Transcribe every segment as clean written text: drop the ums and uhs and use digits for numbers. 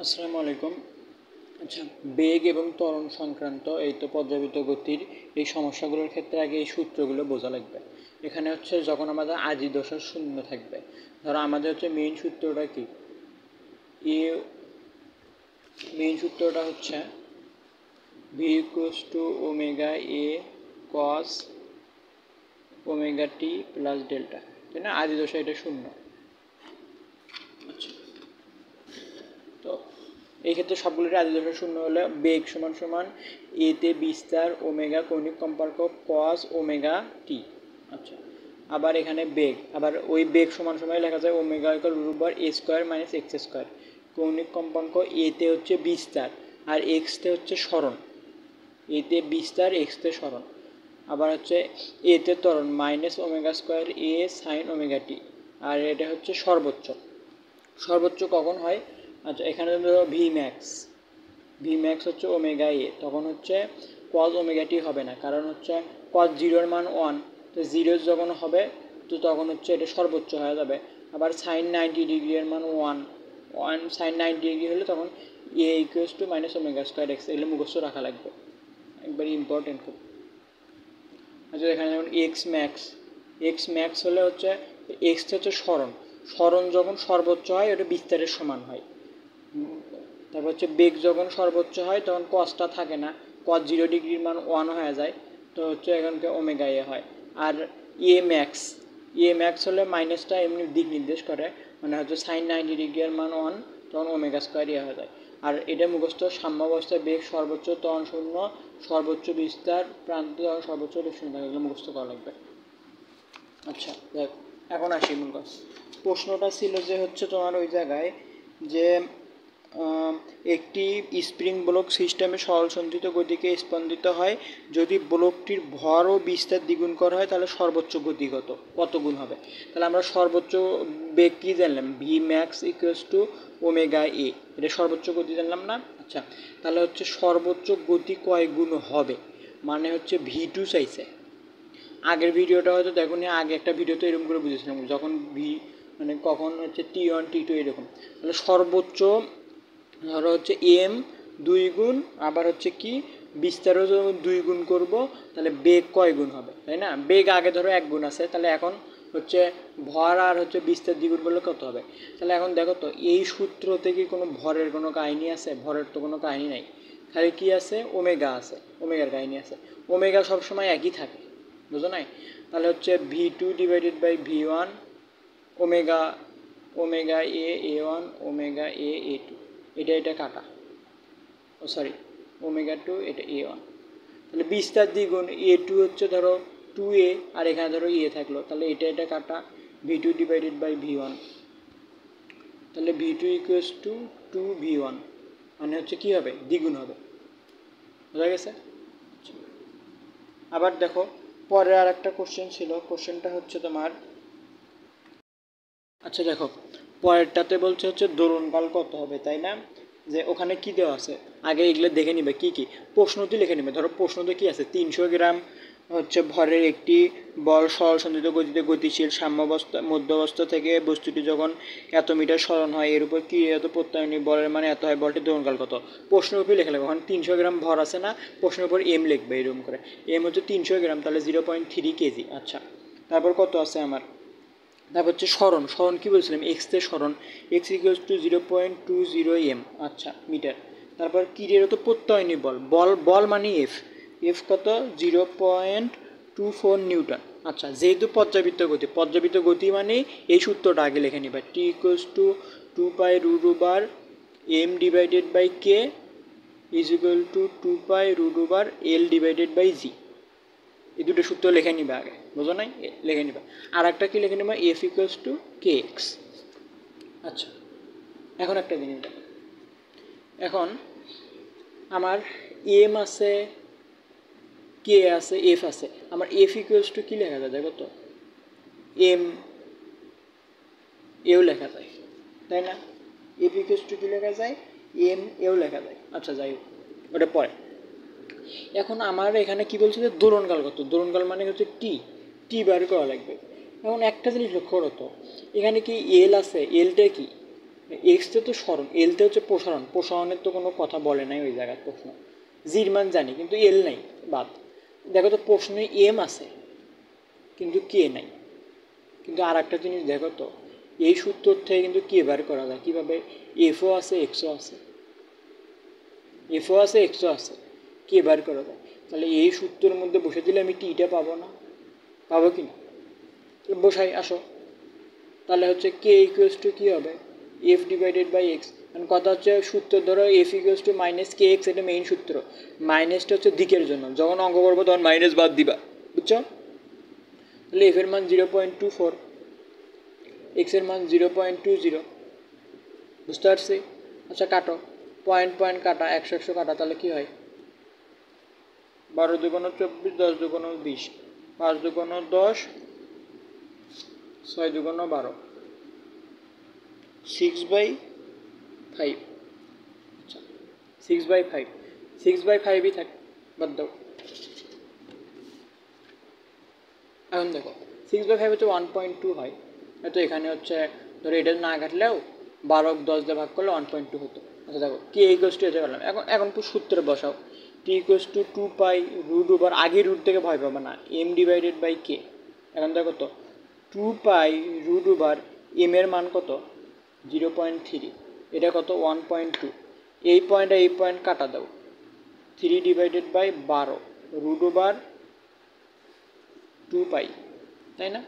আসসালামু আলাইকুম। আচ্ছা, বেগ এবং ত্বরণ সংক্রান্ত এই তো পর্যাবৃত্ত গতির এই সমস্যাগুলোর ক্ষেত্রে আগে এই সূত্রগুলো বোঝা লাগবে। এখানে হচ্ছে যখন আমাদের আজি দশা শূন্য থাকবে, ধরো আমাদের হচ্ছে মেইন সূত্রটা কি, এ মেইন সূত্রটা হচ্ছে V equals to omega A cos omega t plus delta, তাই না? আজি দশা এটা শূন্য। আচ্ছা, তো এই ক্ষেত্রে সবগুলোর আদি দশা শূন্য হলে বেগ সমান সমান এতে বিস্তার ওমেগা কৌণিক কম্পাঙ্ক কস ওমেগা টি। আচ্ছা, আবার এখানে বেগ, আবার ওই বেগ সমান সমান লেখা যায় omega equal root over a square minus x square. কৌণিক কম্পাঙ্ক এতে হচ্ছে বিস্তার আর এক্সতে হচ্ছে সরণ, এতে বিস্তার এক্সতে সরণ। আবার হচ্ছে এতে ত্বরণ মাইনাস ওমেগা স্কোয়ার এ সাইন ওমেগা টি। আর এটা হচ্ছে সর্বোচ্চ, সর্বোচ্চ কখন হয়? আচ্ছা, এখানে ধরো ভি ম্যাক্স হচ্ছে ওমেগা এ, তখন হচ্ছে কজ ওমেগা টি হবে না, কারণ হচ্ছে কজ জিরোর মান 1, তো জিরো যখন হবে তো তখন হচ্ছে এটা সর্বোচ্চ হয়ে যাবে। আবার সাইন 90 ডিগ্রি এর মান 1 সাইন 90 ডিগ্রি হলে তখন a equals to minus omega square X, এগুলো মুখস্থ রাখা লাগবে, একবারই ইম্পর্টেন্ট খুব। আচ্ছা, এখানে যেমন এক্স ম্যাক্স হলে হচ্ছে এক্স হচ্ছে সরণ, সরণ যখন সর্বোচ্চ হয় ওটা বিস্তারের সমান হয়। তারপর হচ্ছে বেগ যখন সর্বোচ্চ হয় তখন কসটা থাকে না, কস 0 ডিগ্রির মান 1 হয়ে যায়, তো হচ্ছে এখানকে ওমেগা এ হয়। আর এ ম্যাক্স হলে মাইনাসটা এমনি দিক নির্দেশ করে, মানে হচ্ছে সাইন 90 ডিগ্রির মান 1, তখন ওমেগা স্কোয়ার এ হয়ে যায়। আর এটা মুখস্থ সাম্যাবস্থায় বেগ সর্বোচ্চ তখন শূন্য, সর্বোচ্চ বিস্তার প্রান্তে তখন সর্বোচ্চ বেগ শূন্য থাকে, এগুলো মুখস্থ করা লাগবে। আচ্ছা দেখ, এখন আসি মূল কথা। প্রশ্নটা ছিল যে হচ্ছে তোমার ওই জায়গায় যে একটি স্প্রিং ব্লক সিস্টেমে সরল সঞ্চিত গতিকে স্পন্দিত হয়, যদি ব্লকটির ভর ও বিস্তার দ্বিগুণ করা হয় তাহলে সর্বোচ্চ গতি কত গুণ হবে? তাহলে আমরা সর্বোচ্চ বেগ কী জানলাম, V max equals to omega A, এটা সর্বোচ্চ গতি জানলাম না? আচ্ছা, তাহলে হচ্ছে সর্বোচ্চ গতি কয় গুণ হবে, মানে হচ্ছে ভি2 চাইছে। আগের ভিডিওটা হয়তো দেখুন, আগে একটা ভিডিওতে এরকম করে বুঝেছিলাম, যখন মানে কখন হচ্ছে T1 T2 এরকম, তাহলে সর্বোচ্চ ধরো হচ্ছে এম 2 গুণ, আবার হচ্ছে কি বিস্তারও যখন 2 গুণ করবো তাহলে বেগ কয় গুণ হবে, তাই না? বেগ আগে ধরো 1 গুণ আছে, তাহলে এখন হচ্ছে ভর আর হচ্ছে বিস্তার দ্বিগুণ করলে কত হবে? তাহলে এখন দেখো তো, এই সূত্র থেকে কোনো ভরের কোনো কাহিনী আছে? ভরের তো কোনো কাহিনী নাই, খালি কি আছে, ওমেগা আছে, ওমেগার কাহিনী আছে। ওমেগা সবসময় একই থাকে, বুঝো নাই? তাহলে হচ্ছে V two divided by V one omega omega A one omega A two, এটা কাটা, ও সরি, ওমেগা2 এটা এ1। তাহলে বিস্তার দ্বিগুণ এ2 হচ্ছে ধরো 2a, আর এখানে ধরো এ থাকলো, তাহলে এটা কাটা, ভি2 ডিভাইডেড বাই ভি1, তাহলে ভি2 ইকুয়ালস টু 2v1, মানে হচ্ছে কী হবে, দ্বিগুণ হবে। বোঝা গেছে? আবার দেখো, পরে আর একটা কোশ্চেন ছিল, কোশ্চেনটা হচ্ছে তোমার, আচ্ছা দেখো পরেরটাতে বলছে হচ্ছে দোলনকাল কত হবে, তাই না? যে ওখানে কি দেওয়া আছে আগে এগুলো দেখে নিবে, কি কি প্রশ্নটি লিখে নিবে। ধরো প্রশ্নতে কি আছে, 300 গ্রাম হচ্ছে ভরের একটি বল সরল সঞ্চিত গতিতে গতিশীল সাম্যাবস্থা মধ্যাবস্থা থেকে বস্তুটি যখন এত মিটার সরণ হয়, এর উপর কি এত প্রত্যায়নী বলের মানে এত হয়, বলটির দোলনকাল কত? প্রশ্নের উপর লেখা লাগবে। ওখানে 300 গ্রাম ভর আছে না, প্রশ্নের উপর এম লিখবে এরকম করে, এম হচ্ছে 300 গ্রাম, তাহলে 0.3 কেজি। আচ্ছা, তারপর কত আছে আমার, তারপর হচ্ছে সরণ, সরণ কী বলছিলাম, এক্সতে সরণ, এক্স ইকুয়ালস টু 0.20 এম, আচ্ছা মিটার। তারপর কিরের তো প্রত্যয়নী বল, বল মানে এফ কত, 0.24 নিউটন। আচ্ছা, যেহেতু পর্যাবৃত্ত গতি মানে এই সূত্রটা আগে লিখে নিবা, T equals to 2 pi root over M divided by K is equal to 2 pi root over L divided by G. এই দুটো সূত্র লিখে নিবে আগে, বুঝো নাই? লিখে নিবা। আর একটা কি লিখে নিবা, F equals to K x. আচ্ছা, এখন একটা জিনিস দেখো, এখন আমার এম আছে, কে আছে, এফ আছে, আমার এফ ইকুয়ালস টু কী লেখা যায় দেখো তো, এম এও লেখা যায়, তাই না? এফ ইকুয়ালস টু কী লেখা যায়, এম এও লেখা যায়। আচ্ছা যাই হোক, ওটা পরে। এখন আমার এখানে কি বলছে যে দোলনকাল কত, দোলনকাল মানে হচ্ছে টি বার করা লাগবে। এখন একটা জিনিস লক্ষ্য করো তো, এখানে কি এল আছে, এলটা কি, এক্সতে তো সরণ, এলতে হচ্ছে প্রসারণ, প্রসারণের তো কোনো কথা বলে নাই ওই জায়গায় প্রশ্ন। জির মান জানি কিন্তু এল নাই, বাদ। দেখো তো প্রশ্নে এম আছে কিন্তু কে নাই। কিন্তু আর একটা জিনিস দেখো তো, এই সূত্র থেকে কিন্তু কে বার করা যায় কীভাবে? এফও আছে এক্সও আছে, এফও আছে এক্সও আছে, কে বার করা যায়? তাহলে এই সূত্রের মধ্যে বসে দিলে আমি টিটা পাবো না? পাবো কি না? বসাই আসো। তাহলে হচ্ছে কে ইকুয়ালস টু কী হবে? F divided by X. কারণ কথা হচ্ছে সূত্র ধরো F equals to minus K X, এটা মেইন সূত্র। মাইনাসটা হচ্ছে দিকের জন্য, যখন অঙ্ক করবো তখন মাইনাস বাদ দিবা, বুঝছো? তাহলে এফের মান 0.24, এক্সের মান 0.20, বুঝতে পারছি? আচ্ছা কাটো, পয়েন্ট পয়েন্ট কাটা, 100 কাটা, তাহলে কী হয়? 12 দুগুণ 24, 10 দুগুণ 20, 5 দুগুণ 10, 6 দুগুণ 12, 6/5। আচ্ছা 6/5, 6/5ই থাকে, বাদ দাও। এখন দেখো 6/5 হচ্ছে 1.2 হয়, হয়তো এখানে হচ্ছে ধরো এটা না কাটলেও 12 10 দিয়ে ভাগ করলে 1.2 হতো। আচ্ছা দেখো কে ইকুয়ালস টু এতে করলাম, এখন সূত্রে বসাও। T equals to 2 pi root over, আগে রুট থেকে ভয় পাবে না, এম ডিভাইডেড বাই কে। এখন দেখো তো 2 পাই রুট ওভার এম এর মান কত? 0.3, এটা কত? 1.2। এই পয়েন্ট কাটা দাও, 3 ডিভাইডেড বাই 12 রুট ওভার 2 পাই, তাই না?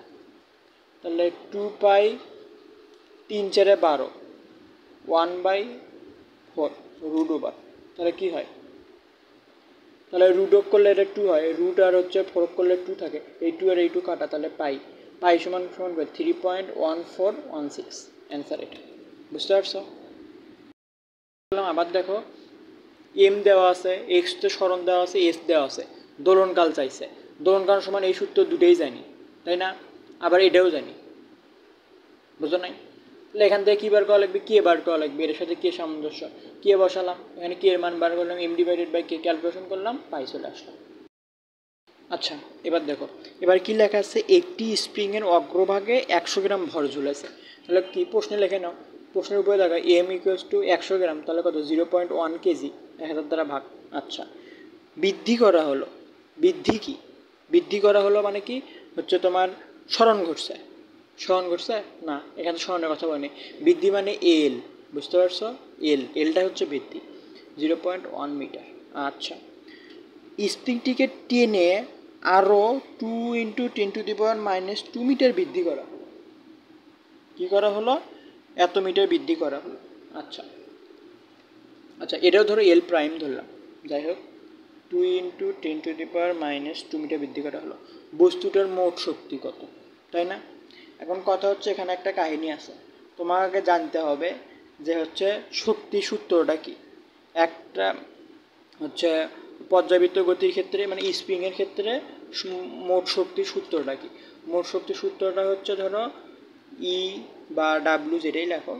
তাহলে 2 পাই 3 4 12, 1/4 রুট ওভার, তাহলে কী হয়? তাহলে রুট অফ করলে এটা 2 হয়, রুট আর হচ্ছে 4 করলে 2 থাকে, এই 2 আর এই 2 কাটা, তাহলে পাই। পাই সমান সমান 3.1416, অ্যান্সার এটা। বুঝতে পারছো? আবার দেখো এম দেওয়া আছে, এক্স তো সরণ দেওয়া আছে, এস দেওয়া আছে, দোলনকাল চাইছে। দোলনকাল সমান এই সূত্র দুটোই জানি, তাই না? আবার এটাও জানি, বুঝো নাই? তাহলে এখান থেকে কী বার করা লাগবে? কে বার করা লাগবে, এর সাথে কে সামঞ্জস্য, কে বসালাম, এখানে কে এর মান বার করলাম, M divided by K calculation করলাম, পাই চলে আসলাম। আচ্ছা এবার দেখো, এবার কি লেখা আছে? একটি স্প্রিংয়ের অগ্রভাগে 100 গ্রাম ভর ঝুলেছে। তাহলে কি প্রশ্নে লিখে নাও, প্রশ্নের উপরে দেখা এম ইকুয়ালস টু 100 গ্রাম, তাহলে কত? 0.1 কেজি, 1000 দ্বারা ভাগ। আচ্ছা বৃদ্ধি করা হলো, বৃদ্ধি কি? বৃদ্ধি করা হলো মানে কি হচ্ছে তোমার স্মরণ ঘটছে, স্মরণ ঘটছে না, এখানে স্মরণের কথা বলেনি। বৃদ্ধি মানে এল, বুঝতে পারছো? এলটা হচ্ছে বৃদ্ধি, 0.1 মিটার। আচ্ছা স্প্রিংটিকে টেনে আরও 2 × 10⁻² মিটার বৃদ্ধি করা হলো। কী করা হলো? এত মিটার বৃদ্ধি করা হলো। আচ্ছা আচ্ছা এটাও ধরো এল প্রাইম ধরলাম, যাই হোক 2 × 10⁻² মিটার বৃদ্ধি করা হলো। বস্তুটার মোট শক্তি কত, তাই না? এখন কথা হচ্ছে এখানে একটা কাহিনী আছে, তোমাকে জানতে হবে যে হচ্ছে শক্তি সূত্রটা কি। একটা হচ্ছে পর্যাবৃত্ত গতির ক্ষেত্রে মানে স্প্রিংয়ের ক্ষেত্রে মোট শক্তির সূত্রটা কি? মোট শক্তির সূত্রটা হচ্ছে ধরো ই বা ডাব্লু যেটাই লেখো,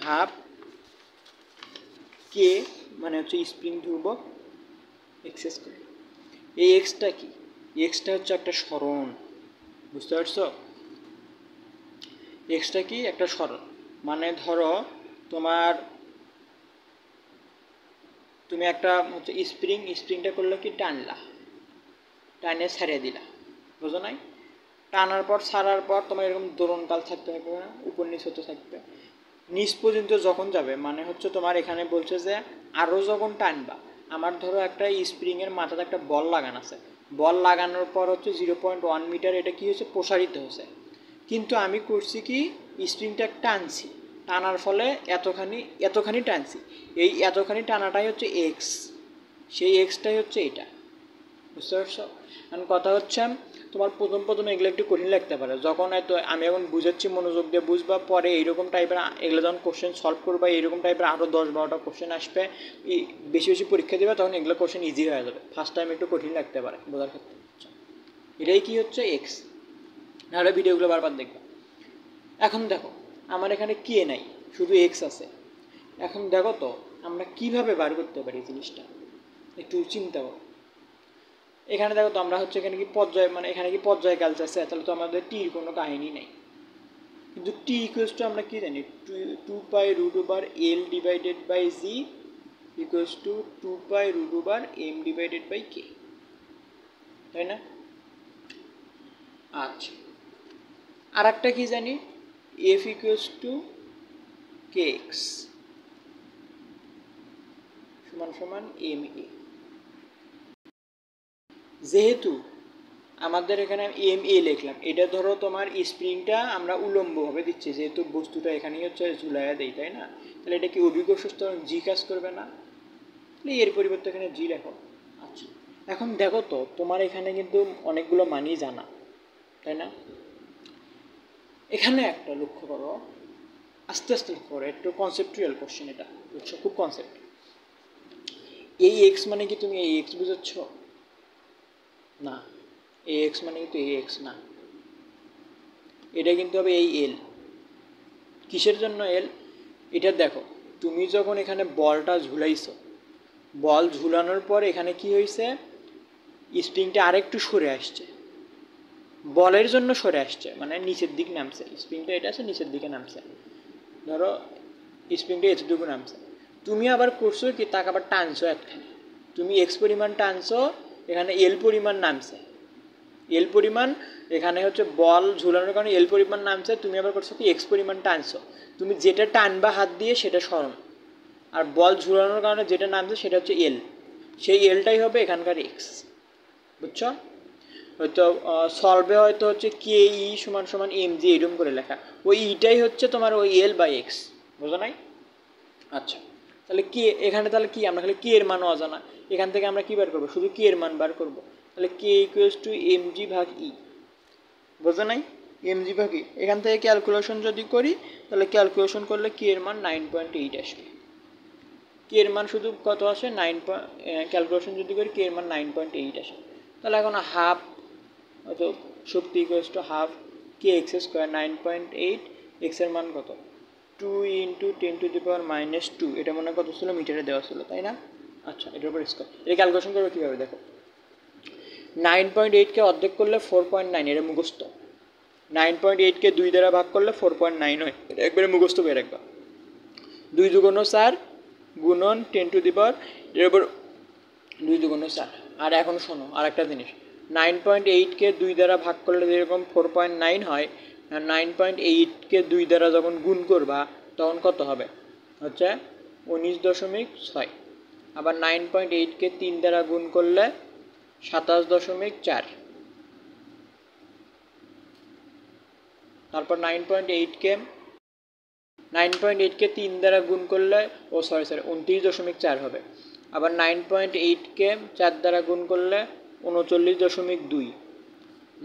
হাফ কে মানে হচ্ছে স্প্রিং ধ্রুবক এক্স স্কয়ার। এই এক্সটা কি? এক্সটা হচ্ছে একটা সরণ, বুঝতে পারছো? এক্সটা কি? একটা সরণ। মানে ধরো তুমি একটা হচ্ছে স্প্রিংটা করলে কি টানলা, টানে ছেড়ে দিলা, বুঝো নাই? টানার পর ছাড়ার পর তোমার এরকম দোলনকাল থাকতে থাকবে না, উপর নিচ হতে থাকবে, নিচ পর্যন্ত যখন যাবে মানে হচ্ছে তোমার এখানে বলছে যে আরও যখন টানবা, আমার ধরো একটা স্প্রিংয়ের মাথাতে একটা বল লাগানো আছে, বল লাগানোর পর হচ্ছে 0.1 মিটার এটা কি হচ্ছে? প্রসারিত হয়েছে। কিন্তু আমি করছি কি স্প্রিংটা টানছি, টানার ফলে এতখানি টানছি, এই এতখানি টানাটাই হচ্ছে এক্স, সেই এক্সটাই হচ্ছে এটা, বুঝতে পারছো? কারণ কথা হচ্ছে তোমার প্রথম এগুলো একটু কঠিন লাগতে পারে, যখন হয়তো আমি এখন বুঝাচ্ছি মনোযোগ দিয়ে বুঝবা, পরে এইরকম টাইপের এগুলো যখন কোশ্চেন সলভ করবা, এইরকম টাইপের আরও 10-12টা কোশ্চেন আসবে, বেশি বেশি পরীক্ষা দেবে, তখন এগুলো কোশ্চেন ইজি হয়ে যাবে। ফার্স্ট টাইম একটু কঠিন লাগতে পারে বোঝার ক্ষেত্রে। এটাই কি হচ্ছে এক্স, নাহলে ভিডিওগুলো বারবার দেখবা। এখন দেখো আমার এখানে কে নাই, শুধু এক্স আছে। এখন দেখো তো আমরা কিভাবে বার করতে পারি জিনিসটা, একটু চিন্তা করো। এখানে দেখো তো আমরা হচ্ছে এখানে কি পর্যায় মানে এখানে কি পর্যায়কাল চাচ্ছে, তাহলে তো আমাদের টির কোনো কাহিনী নেই। কিন্তু টি ইকুয়ালস টু আমরা কি জানি, 2π√L divided by G equals to 2π√M divided by K, তাই না? আচ্ছা, আর একটা কি জানি, F equals to K X সমান সমান এম এ। যেহেতু আমাদের এখানে এম এ লিখলাম, এটা ধরো তোমার স্প্রিংটা আমরা উলম্বভাবে দিচ্ছি, যেহেতু বস্তুটা এখানেই হচ্ছে ঝুলাইয়া দেই, তাই না? তাহলে এটা কি অভিকর্ষ ত্বরণ জি কাজ করবে না? তাহলে এর পরিবর্তে এখানে জি লেখো। আচ্ছা, এখন দেখো তো তোমার এখানে কিন্তু অনেকগুলো মানই জানা, তাই না? এখানে একটা লক্ষ্য করো, আস্তে আস্তে লক্ষ্য করো, একটু কনসেপচুয়াল কোশ্চেন এটা, বুঝছো? খুব কনসেপ্ট। এই এক্স মানে কি তুমি এই এক্স বুঝাচ্ছ? না, এই এক্স মানে কিন্তু এই এক্স না, এটা কিন্তু হবে এই এল। কিসের জন্য এল? এটা দেখো, তুমি যখন এখানে বলটা ঝুলাইছো, বল ঝুলানোর পর এখানে কি হয়েছে, স্প্রিংটা আরেকটু সরে আসছে, বলের জন্য সরে আসছে, মানে নিচের দিক নামছে স্প্রিংটা, এটা আছে নিচের দিকে নামছে, ধরো স্প্রিংটা এতটুকু নামছে, তুমি আবার করছো কি তাকে আবার টানছো একখানে, তুমি এক্স পরিমাণ টানছো, এখানে এল পরিমাণ নামছে, এল পরিমাণ এখানে হচ্ছে বল ঝুলানোর কারণে এল পরিমাণ নামছে, তুমি আবার করছো কি এক্স পরিমাণ টানছো, তুমি যেটা টানবা হাত দিয়ে সেটা সরণ, আর বল ঝুলানোর কারণে যেটা নামছে সেটা হচ্ছে এল, সেই এলটাই হবে এখানকার এক্স, বুঝছো? হয়তো সলভে হয়তো হচ্ছে কে ই সমান সমান এম জি এরকম করে লেখা, ওই ইটাই হচ্ছে তোমার ওই এল বাই এক্স, বুঝো নাই? আচ্ছা, তাহলে কে এখানে তাহলে কি আমরা খালি কে এর মান অজানা, এখান থেকে আমরা কী বার করবো, শুধু কে এর মান বার করবো, তাহলে কে ইকুয়ালস টু এম জি ভাগ ই, বুঝো নাই? এম জি ভাগ ই, এখান থেকে ক্যালকুলেশন যদি করি তাহলে ক্যালকুলেশন করলে কে এর মান 9.8 আসবে, কে এর মান শুধু কত আসে 9, ক্যালকুলেশন যদি করি কে এর মান 9.8 আসে, তাহলে এখন হাফ হয়তো শক্তি equals to half K X square 9.8, এক্সের মান কত 2 × 10⁻², এটা মনে কত ছিল মিটারে দেওয়া ছিল, তাই না? আচ্ছা, এটার উপর স্কোয়ার, এটা ক্যালকুলেশন করবে কীভাবে দেখো, 9.8কে অর্ধেক করলে 4.9, এটা মুখস্থ, 9.8কে 2 দ্বারা ভাগ করলে 4.9 হয়, এটা একবারে মুখস্থ করে রাখবা, 2 × 4 গুণন 10⁻, এর উপর 2 × 4। আর এখন শোনো আর একটা জিনিস, 9.8কে 2 দ্বারা ভাগ করলে যেরকম 4.9 হয়, 9.8কে 2 দ্বারা যখন গুণ করবা তখন কত হবে, হচ্ছে 19.6, আবার 9.8কে 3 দ্বারা গুণ করলে 27.4, তারপর 9.8কে 3 দ্বারা গুণ করলে 29.4 হবে, আবার 9.8কে 4 দ্বারা গুণ করলে 39.2,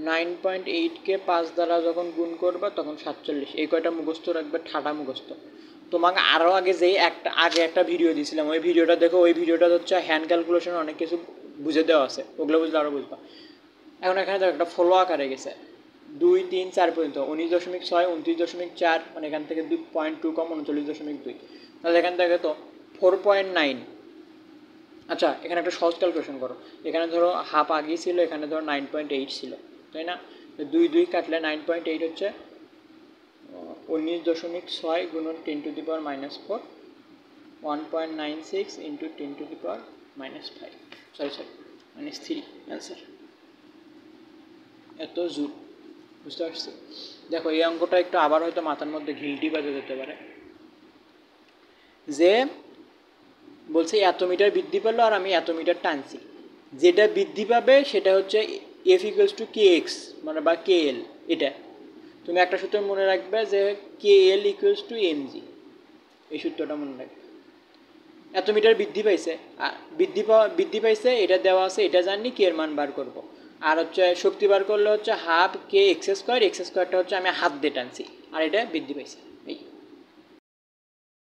9.8কে 5 দ্বারা যখন গুণ করবে তখন 47, এই কয়টা মুখস্থ রাখবে, ঠাটা মুখস্থ। তোমাকে আরও আগে যেই একটা ভিডিও দিয়েছিলাম, ওই ভিডিওটা দেখো, ওই ভিডিওটা হচ্ছে হ্যান্ড ক্যালকুলেশন অনেক কিছু বুঝে দেওয়া আছে, ওগুলো বুঝলে আরও বুঝবা। এখন এখানে দেখো একটা ফলো আকারে গেছে 2, 3, 4 পর্যন্ত 19.6, 29.4, মানে এখান থেকে 2.2 কম 39.2, তাহলে এখান থেকে তো 4.9। আচ্ছা, এখানে একটা সহজ ক্যালকুলেশন করো, এখানে ধরো হাফ আগেই ছিল, এখানে ধরো 9.8 ছিল, তাই না? 2 কাটলে 9.8 হচ্ছে 19.6 গুণন 10⁻⁻4, 1.96 × 10⁻⁻5, -3 অ্যান্সার। এত জুল, বুঝতে পারছি? দেখো এই অঙ্কটা একটু আবার হয়তো মাথার মধ্যে ঘিলটি বাজে যেতে পারে, যে বলছে এত মিটার বৃদ্ধি পেলো আর আমি এত মিটার টানছি, যেটা বৃদ্ধি পাবে সেটা হচ্ছে F equals to K x, মানে বা কে এল। এটা তুমি একটা সূত্র মনে রাখবে যে কে এল ইকুয়ালস টু এম জি, এই সূত্রটা মনে রাখবে। এত মিটার বৃদ্ধি পাইছে, বৃদ্ধি পাইছে এটা দেওয়া আছে, এটা জানি কে এর মান বার করব, আর হচ্ছে শক্তি বার করলে হচ্ছে half K X square, x স্কোয়ারটা হচ্ছে আমি হাত দিয়ে টানছি, আর এটা বৃদ্ধি পাইছে।